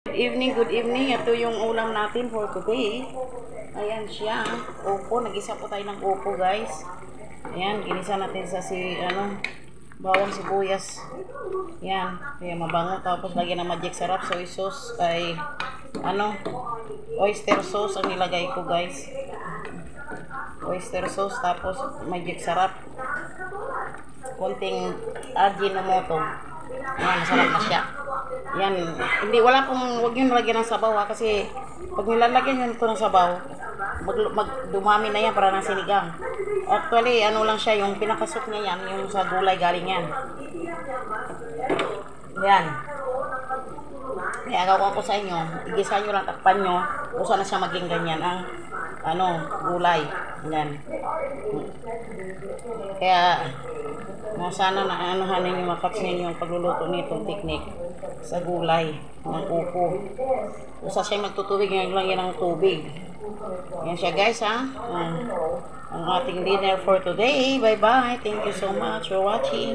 Good evening, good evening. Ito yung ulam natin for today. Ayan siya. Opo, nag-isa po tayo ng opo, guys. Ayan, ginisa natin sa bawang sibuyas. Ayan, kaya mabango. Tapos lagyan ng magic sarap, soy sauce, ay oyster sauce ang nilagay ko, guys. Oyster sauce, tapos magic sarap. Konting Ajinomoto. Ayan, masarap na siya. Yan, wala pong, huwag nyo nalagyan ng sabaw ha, kasi pag nilalagyan nyo ito ng sabaw, dumami na yan para ng sinigang. Actually, lang siya, yung pinakasok niya yan, yung sa gulay galing yan. Yan. Kaya gawin ko sa inyo, igisa nyo lang, takpan nyo, kung saan na siya maging ganyan, ang gulay. Yan. Kaya, sana na anuhanin yung makats ninyo yung pagluluto nitong technique sa gulay ng upo. Usa siya magtutubig, ngayon lang yan ng tubig. Yan siya, guys, ha. Ang ating dinner for today. Bye bye. Thank you so much for watching.